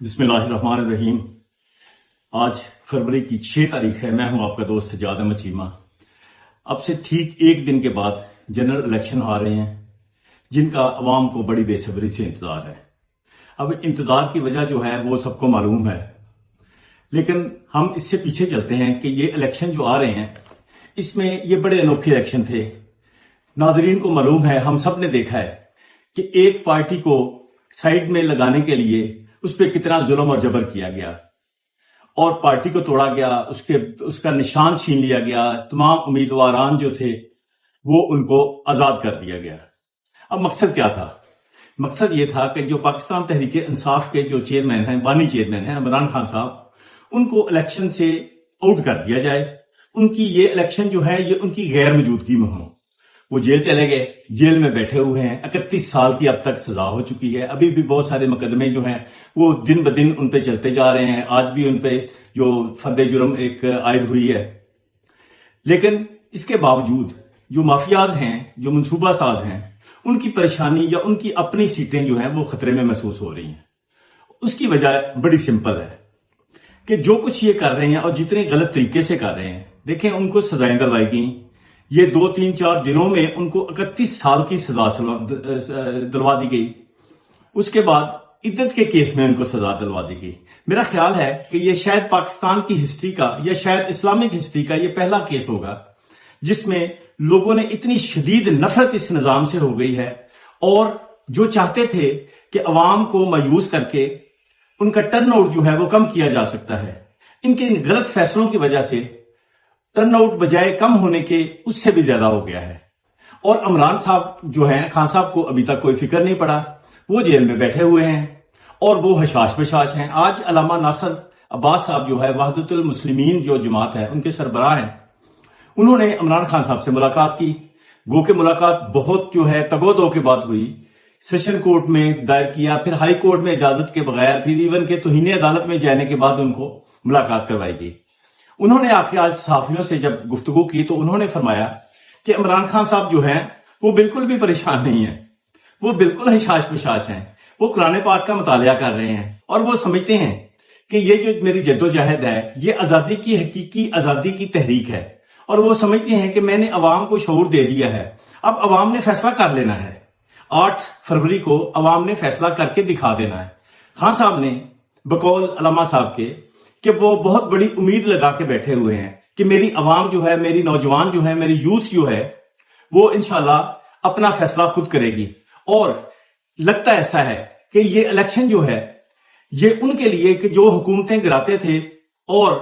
बिस्मिल्लाहिर्रहमानिर्रहीम। आज फरवरी की 6 तारीख है। मैं हूं आपका दोस्त सज्जाद अहमद चीमा। अब से ठीक एक दिन के बाद जनरल इलेक्शन आ रहे हैं, जिनका अवाम को बड़ी बेसब्री से इंतजार है। अब इंतजार की वजह जो है वो सबको मालूम है, लेकिन हम इससे पीछे चलते हैं कि ये इलेक्शन जो आ रहे हैं, इसमें ये बड़े अनोखे इलेक्शन थे। नाजरीन को मालूम है, हम सब ने देखा है कि एक पार्टी को साइड में लगाने के लिए उस पर कितना जुल्म और जबर किया गया और पार्टी को तोड़ा गया, उसका निशान छीन लिया गया। तमाम उम्मीदवारान जो थे वो उनको आजाद कर दिया गया। अब मकसद क्या था? मकसद ये था कि जो पाकिस्तान तहरीक इंसाफ के जो चेयरमैन हैं, बानी चेयरमैन हैं इमरान खान साहब, उनको इलेक्शन से आउट कर दिया जाए। उनकी ये इलेक्शन जो है ये उनकी गैर मौजूदगी में हो। वो जेल चले गए, जेल में बैठे हुए हैं। 31 साल की अब तक सजा हो चुकी है। अभी भी बहुत सारे मुकदमे जो हैं वो दिन ब दिन उन पे चलते जा रहे हैं। आज भी उन पे जो फर्द जुर्म एक आयद हुई है। लेकिन इसके बावजूद जो माफियाज हैं, जो मनसूबा साज हैं, उनकी परेशानी या उनकी अपनी सीटें जो हैं वो खतरे में महसूस हो रही हैं। उसकी वजह बड़ी सिंपल है कि जो कुछ ये कर रहे हैं और जितने गलत तरीके से कर रहे हैं, देखें उनको सजाएं दिलवाई गई। ये 2-3-4 दिनों में उनको 31 साल की सजा दिलवा दी गई। उसके बाद इद्दत के केस में उनको सजा दिलवा दी गई। मेरा ख्याल है कि ये शायद पाकिस्तान की हिस्ट्री का या शायद इस्लामिक हिस्ट्री का ये पहला केस होगा जिसमें लोगों ने इतनी शदीद नफरत इस निजाम से हो गई है और जो चाहते थे कि अवाम को मायूस करके उनका टर्नआउट जो है वो कम किया जा सकता है, इनके इन गलत फैसलों की वजह से टर्नआउट बजाय कम होने के उससे भी ज्यादा हो गया है। और इमरान साहब जो हैं, खान साहब को अभी तक कोई फिक्र नहीं पड़ा। वो जेल में बैठे हुए हैं और वो हशाश बशाश हैं। आज अल्लामा नासिर अब्बास साहब जो है, वहदतुल मुस्लिमीन जो जमात है उनके सरबराह हैं, उन्होंने इमरान खान साहब से मुलाकात की। गो के मुलाकात बहुत जो है तगोदो के बाद हुई। सेशन कोर्ट में दायर किया, फिर हाई कोर्ट में इजाजत के बगैर, फिर इवन के तौहीन अदालत में जाने के बाद उनको मुलाकात करवाई गई। उन्होंने आके आज सहाफियों से जब गुफ्तगू की तो उन्होंने फरमाया कि इमरान खान साहब जो हैं वो बिल्कुल भी परेशान नहीं है, वो बिल्कुल हशाश बशाश हैं। वो कुरान पाक का मुतालिया कर रहे हैं और वो समझते हैं कि ये जो मेरी जद्दोजहद है ये आजादी की हकीकी आजादी की तहरीक है और वो समझते हैं कि मैंने अवाम को शऊर दे दिया है। अब अवाम ने फैसला कर लेना है। 8 फरवरी को अवाम ने फैसला करके दिखा देना है। खान साहब ने बकौल अल्लामा साहब के कि वो बहुत बड़ी उम्मीद लगा के बैठे हुए हैं कि मेरी अवाम जो है, मेरी नौजवान जो है, मेरी यूथ जो है वो इंशाल्लाह अपना फैसला खुद करेगी। और लगता ऐसा है कि ये इलेक्शन जो है ये उनके लिए कि जो हुकूमतें गिराते थे और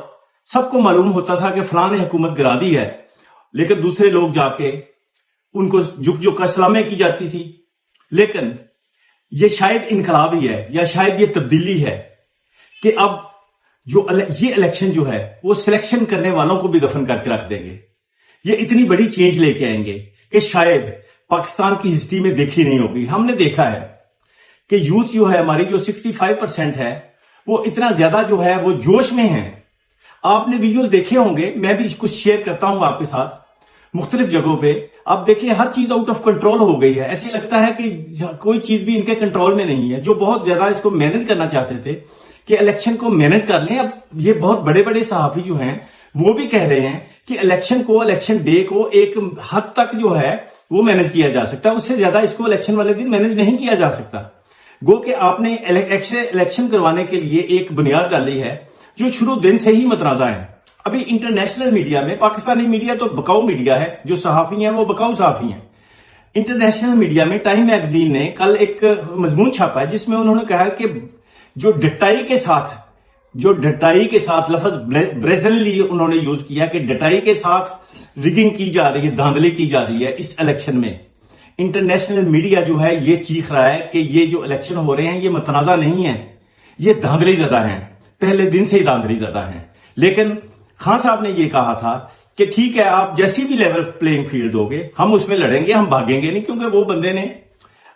सबको मालूम होता था कि फलां ने हुकूमत गिरा दी है, लेकिन दूसरे लोग जाके उनको झुक झुक कर सलामें की जाती थी। लेकिन ये शायद इनकलाब ही है या शायद ये तब्दीली है कि अब जो ये इलेक्शन जो है वो सिलेक्शन करने वालों को भी दफन करके रख देंगे। ये इतनी बड़ी चेंज लेके आएंगे कि शायद पाकिस्तान की हिस्ट्री में देखी नहीं होगी। हमने देखा है कि यूथ जो है हमारी, जो 65% है, वो इतना ज्यादा जो है वो जोश में है। आपने विजुअल देखे होंगे, मैं भी कुछ शेयर करता हूं आपके साथ मुख्तलिफ जगहों पे। आप देखिए हर चीज आउट ऑफ कंट्रोल हो गई है। ऐसे लगता है कि कोई चीज भी इनके कंट्रोल में नहीं है। जो बहुत ज्यादा इसको मैनेज करना चाहते थे कि इलेक्शन को मैनेज कर लें, अब ये बहुत बड़े बड़े सहाफी जो हैं वो भी कह रहे हैं कि इलेक्शन डे को एक हद तक जो है वो मैनेज किया जा सकता है, उससे ज्यादा इसको इलेक्शन वाले दिन मैनेज नहीं किया जा सकता। गो कि आपने इलेक्शन करवाने के लिए एक बुनियाद डाली है जो शुरू दिन से ही मतनाजा है। अभी इंटरनेशनल मीडिया में, पाकिस्तानी मीडिया तो बकाऊ मीडिया है, जो सहाफी हैं वो बकाऊ सहाफी हैं। इंटरनेशनल मीडिया में टाइम मैगजीन ने कल एक मजमून छापा है जिसमें उन्होंने कहा कि जो डटाई के साथ लफ्ज ब्रेजनली उन्होंने यूज किया कि डटाई के साथ रिगिंग की जा रही है, धांधली की जा रही है इस इलेक्शन में। इंटरनेशनल मीडिया जो है ये चीख रहा है कि ये जो इलेक्शन हो रहे हैं ये मतनाजा नहीं है, ये धांधली ज़्यादा हैं, पहले दिन से ही धांधली ज़्यादा हैं। लेकिन खान साहब ने ये कहा था कि ठीक है, आप जैसी भी लेवल प्लेइंग फील्ड दोगे हम उसमें लड़ेंगे, हम भागेंगे नहीं, क्योंकि वो बंदे ने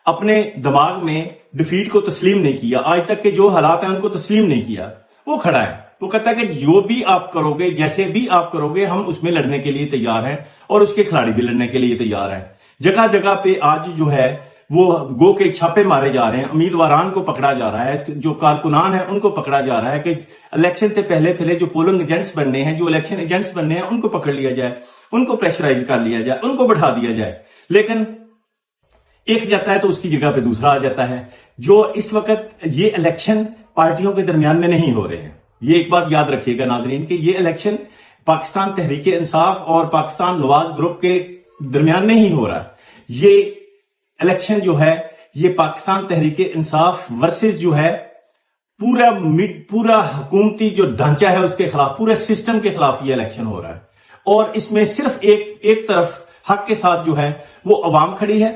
अपने दिमाग में डिफीट को तस्लीम नहीं किया। आज तक के जो हालात हैं उनको तस्लीम नहीं किया। वो खड़ा है, वो कहता है कि जो भी आप करोगे, जैसे भी आप करोगे, हम उसमें लड़ने के लिए तैयार हैं और उसके खिलाड़ी भी लड़ने के लिए तैयार हैं। जगह जगह पे आज जो है वो गो के छापे मारे जा रहे हैं, उम्मीदवारान को पकड़ा जा रहा है, जो कारकुनान है उनको पकड़ा जा रहा है कि इलेक्शन से पहले जो पोलिंग एजेंट्स बनने हैं, जो इलेक्शन एजेंट्स बनने हैं, उनको पकड़ लिया जाए, उनको प्रेशराइज कर लिया जाए, उनको बढ़ा दिया जाए। लेकिन एक जाता है तो उसकी जगह पे दूसरा आ जाता है। जो इस वक्त ये इलेक्शन पार्टियों के दरमियान में नहीं हो रहे हैं। ये एक बात याद रखिएगा नाजरीन कि ये इलेक्शन पाकिस्तान तहरीक इंसाफ और पाकिस्तान नवाज ग्रुप के दरमियान नहीं हो रहा। ये इलेक्शन जो है ये पाकिस्तान तहरीक इंसाफ वर्सेस जो है पूरा हुकूमती जो ढांचा है उसके खिलाफ, पूरे सिस्टम के खिलाफ ये इलेक्शन हो रहा है। और इसमें सिर्फ एक तरफ हक के साथ जो है वो अवाम खड़ी है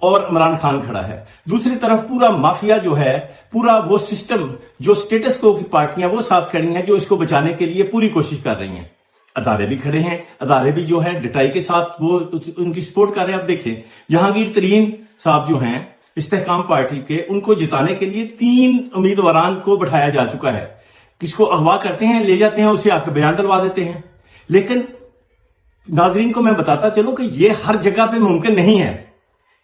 और इमरान खान खड़ा है, दूसरी तरफ पूरा माफिया जो है, पूरा वो सिस्टम जो स्टेटस को की पार्टियां वो साथ खड़ी हैं, जो इसको बचाने के लिए पूरी कोशिश कर रही हैं। अदारे भी खड़े हैं, अदारे भी जो है डटाई के साथ वो उनकी सपोर्ट कर रहे हैं। अब देखें जहांगीर तरीन साहब जो हैं इस्तेहकाम पार्टी के, उनको जिताने के लिए 3 उम्मीदवारान को बैठाया जा चुका है। किसको अगवा करते हैं, ले जाते हैं, उसे आके बयान दिलवा देते हैं। लेकिन नाजरीन को मैं बताता चलूं कि ये हर जगह पे मुमकिन नहीं है।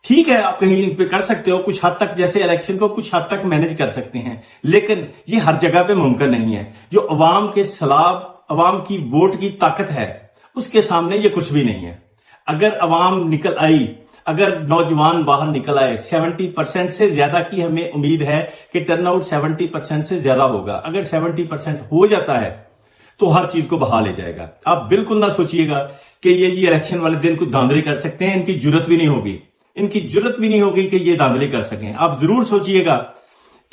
ठीक है, आप कहीं पे कर सकते हो, कुछ हद तक जैसे इलेक्शन को कुछ हद तक मैनेज कर सकते हैं, लेकिन ये हर जगह पे मुमकिन नहीं है। जो अवाम के सलाब, अवाम की वोट की ताकत है, उसके सामने ये कुछ भी नहीं है। अगर अवाम निकल आई, अगर नौजवान बाहर निकल आए, 70% से ज्यादा की हमें उम्मीद है कि टर्नआउट 70% से ज्यादा होगा। अगर 70% हो जाता है तो हर चीज को बहा ले जाएगा। आप बिल्कुल ना सोचिएगा कि ये इलेक्शन वाले दिन कुछ धांधली कर सकते हैं, इनकी जरूरत भी नहीं होगी, इनकी जरूरत भी नहीं होगी कि ये धांधली कर सकें। आप जरूर सोचिएगा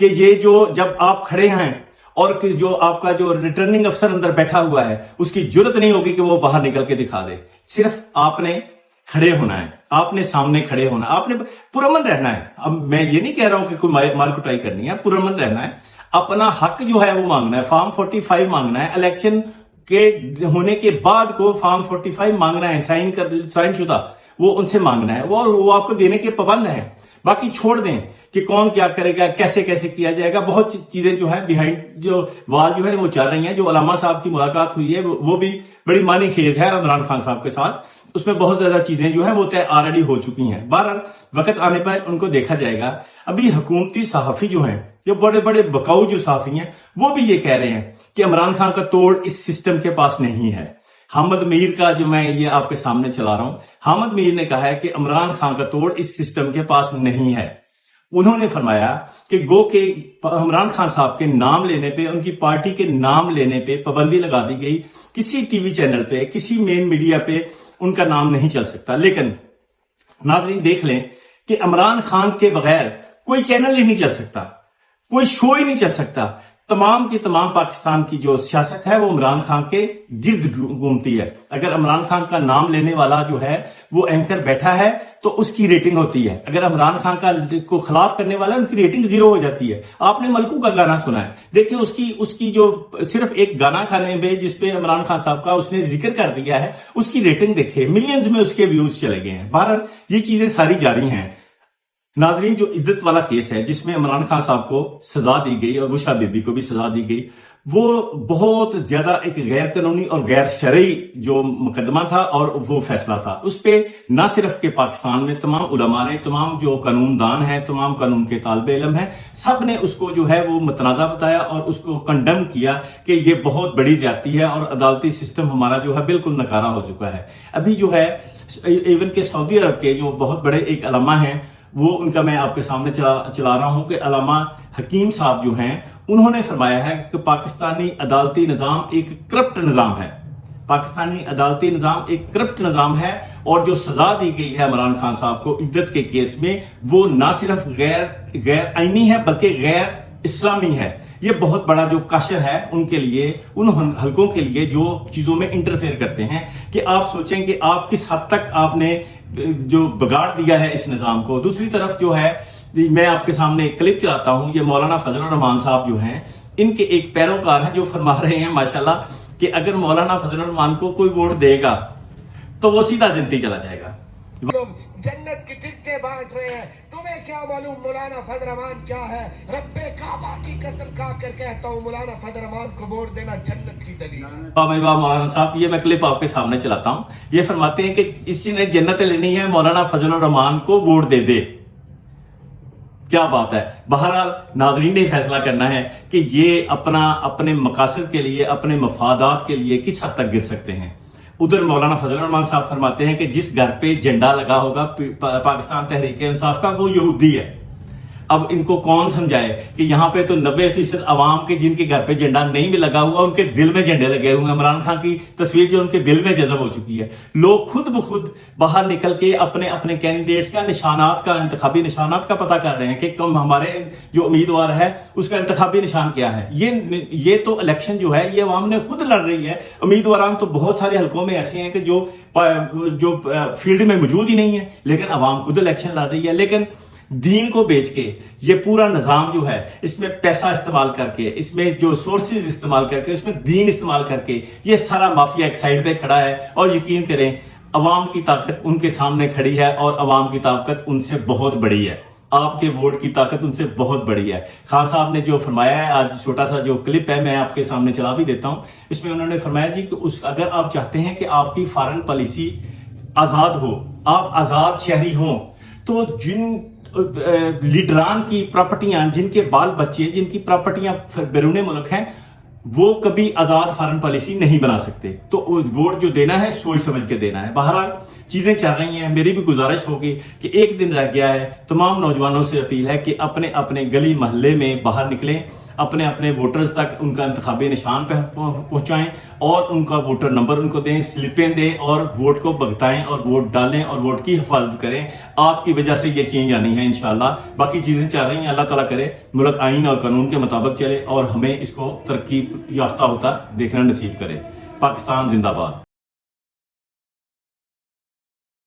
कि ये जो जब आप खड़े हैं और कि जो आपका जो रिटर्निंग अफसर अंदर बैठा हुआ है, उसकी जरूरत नहीं होगी कि वो बाहर निकल के दिखा दे। सिर्फ आपने खड़े होना है, आपने सामने खड़े होना, आपने पुरअमन रहना है। अब मैं ये नहीं कह रहा हूं कि कोई मार कुटाई करनी है, पुरअमन रहना है, अपना हक जो है वो मांगना है, फॉर्म 45 मांगना है, इलेक्शन के होने के बाद को फॉर्म 45 मांगना है, साइन शुदा वो उनसे मांगना है, वो आपको देने के पाबंद है। बाकी छोड़ दें कि कौन क्या करेगा, कैसे कैसे किया जाएगा। बहुत चीजें जो है बिहाइंड जो वाल जो है वो चल रही हैं। जो अलामा साहब की मुलाकात हुई है वो भी बड़ी मानी खेज है इमरान खान साहब के साथ, उसमें बहुत ज्यादा चीजें जो है वो तय ऑलरेडी हो चुकी हैं। बहरहाल वक्त आने पर उनको देखा जाएगा। अभी हुकूमती सहाफी जो हैं, जो बड़े बड़े बकाऊ जो सहाफी हैं, वो भी ये कह रहे हैं कि इमरान खान का तोड़ इस सिस्टम के पास नहीं है। हामिद मीर का जो मैं ये आपके सामने चला रहा हूं, हामिद मीर ने कहा है कि इमरान खान का तोड़ इस सिस्टम के पास नहीं है। उन्होंने फरमाया कि गो के इमरान खान साहब के नाम लेने पे, उनकी पार्टी के नाम लेने पे पाबंदी लगा दी गई। किसी टीवी चैनल पे, किसी मेन मीडिया पे उनका नाम नहीं चल सकता। लेकिन नाज़रीन देख लें कि इमरान खान के बगैर कोई चैनल ही नहीं चल सकता, कोई शो ही नहीं चल सकता। तमाम की तमाम पाकिस्तान की जो सियासत है वो इमरान खान के गिर्द घूमती है। अगर इमरान खान का नाम लेने वाला जो है वो एंकर बैठा है तो उसकी रेटिंग होती है। अगर इमरान खान का को खिलाफ करने वाला है, उनकी रेटिंग 0 हो जाती है। आपने मलकू का गाना सुना है, देखिए उसकी जो सिर्फ एक गाना खाने में जिसपे इमरान खान साहब का उसने जिक्र कर दिया है, उसकी रेटिंग देखिए, मिलियंस में उसके व्यूज चले गए हैं। बहरहाल ये चीजें सारी जारी हैं। नाजरीन, जो इद्दत वाला केस है जिसमें इमरान खान साहब को सजा दी गई और बुशरा बीबी को भी सजा दी गई, वो बहुत ज्यादा एक गैर कानूनी और गैर शरई जो मुकदमा था और वो फैसला था। उस पे न सिर्फ के पाकिस्तान में तमाम उलमा ने, तमाम जो कानूनदान हैं, तमाम कानून के तालिबे इल्म हैं, सब ने उसको जो है वो मुतनाज़ा बताया और उसको कंडेम किया कि ये बहुत बड़ी ज्यादती है और अदालती सिस्टम हमारा जो है बिल्कुल नकारा हो चुका है। अभी जो है इवन के सऊदी अरब के जो बहुत बड़े एक अलामा हैं, वो उनका मैं आपके सामने चला रहा हूं कि अलामा हकीम साहब जो हैं, उन्होंने फरमाया है कि पाकिस्तानी अदालती निज़ाम एक करप्ट निज़ाम है। पाकिस्तानी अदालती निज़ाम एक करप्ट निज़ाम है और जो सजा दी गई है इमरान खान साहब को इद्दत के केस में, वो ना सिर्फ गैर आईनी है बल्कि गैर इस्लामी है। ये बहुत बड़ा जो काशर है उनके लिए, उन हलकों के लिए जो चीजों में इंटरफेयर करते हैं, कि आप सोचें कि आप किस हद तक आपने जो बिगाड़ दिया है इस निजाम को। दूसरी तरफ जो है, मैं आपके सामने एक क्लिप चलाता हूं, ये मौलाना फजल रहमान साहब जो हैं, इनके एक पैरोकार हैं जो फरमा रहे हैं माशाल्लाह कि अगर मौलाना फजल रहमान को कोई वोट देगा तो वो सीधा जन्नती चला जाएगा। जन्नत की टिकटें बांट रहे हैं, तुम्हें क्या मालूम मौलाना फजल रहमान क्या है। रब्बे काबा की कसम खा कर कहता हूँ, मौलाना फजल रहमान को वोट देना जन्नत की दलील। वाह भाई वाह मौलाना साहब, ये मैं क्लिप आपके सामने चलाता हूँ। ये फरमाते हैं कि इसी ने जन्नत लेनी है, मौलाना फजल रहमान को वोट दे दे। کیا بات ہے. بہرحال ناظرین نے فیصلہ کرنا ہے کہ یہ اپنے مقاصد کے لیے، اپنے مفادات کے لیے کس حد تک گر سکتے ہیں. ادھر مولانا فضل الرحمان صاحب فرماتے ہیں کہ جس گھر پہ جھنڈا لگا ہوگا پاکستان تحریک انصاف کا وہ یہودی ہے. اب ان کو کون سمجھائے کہ یہاں پہ تو 90% عوام کے جن کے گھر پہ جھنڈا نہیں بھی لگا ہوا ان کے دل میں جھنڈے لگے ہوئے ہیں. عمران خان کی تصویر جو ان کے دل میں جذب ہو چکی ہے. لوگ خود بخود باہر نکل کے اپنے کینڈیڈیٹس کا انتخابی نشانات کا پتہ کر رہے ہیں کہ ہمارے جو امیدوار ہے اس کا انتخابی نشان کیا ہے. یہ تو الیکشن جو ہے یہ عوام نے خود لڑ رہی ہے. امیدواران تو بہت سارے حلقوں میں ایسے ہیں کہ جو فیلڈ میں موجود ہی نہیں ہے، لیکن عوام خود الیکشن لڑ رہی ہے. لیکن دین کو بیچ کے یہ پورا نظام جو ہے اس میں پیسہ استعمال کر کے، اس میں جو سورسز استعمال کر کے، اس میں دین استعمال کر کے یہ سارا مافیا ایک سائیڈ پہ کھڑا ہے. اور یقین کریں عوام کی طاقت ان کے سامنے کھڑی ہے اور عوام کی طاقت ان سے بہت بڑی ہے. آپ کے ووٹ کی طاقت ان سے بہت بڑی ہے. خان صاحب نے جو فرمایا ہے، آج چھوٹا سا جو کلپ ہے میں آپ کے سامنے چلا بھی دیتا ہوں. اس میں انہوں نے فرمایا جی کہ اگر آپ چاہتے ہیں کہ آپ کی فارن پالیسی آزاد ہو، آپ آزاد شہری ہوں، تو جن لیڈران کی پراپرٹیاں، جن کے بال بچے، جن کی پراپرٹیاں بیرون ملک ہیں، وہ کبھی آزاد فارن پالیسی نہیں بنا سکتے. تو ووٹ جو دینا ہے سوچ سمجھ کے دینا ہے. بہرحال چیزیں چل رہی ہیں. میری بھی گزارش ہوگی کہ ایک دن رہ گیا ہے، تمام نوجوانوں سے اپیل ہے کہ اپنے گلی محلے میں باہر نکلیں، اپنے ووٹرز تک ان کا انتخابی نشان پہ پہنچائیں اور ان کا ووٹر نمبر ان کو دیں، سلپیں دیں اور ووٹ کو بگتائیں اور ووٹ ڈالیں اور ووٹ کی حفاظت کریں. آپ کی وجہ سے یہ چینج آنی ہے انشاءاللہ. باقی چیزیں چل رہی ہیں. اللہ تعالیٰ کرے ملک آئین اور قانون کے مطابق چلے اور ہمیں اس کو ترقی یافتہ ہوتا دیکھنا نصیب کرے. پاکستان زندہ باد.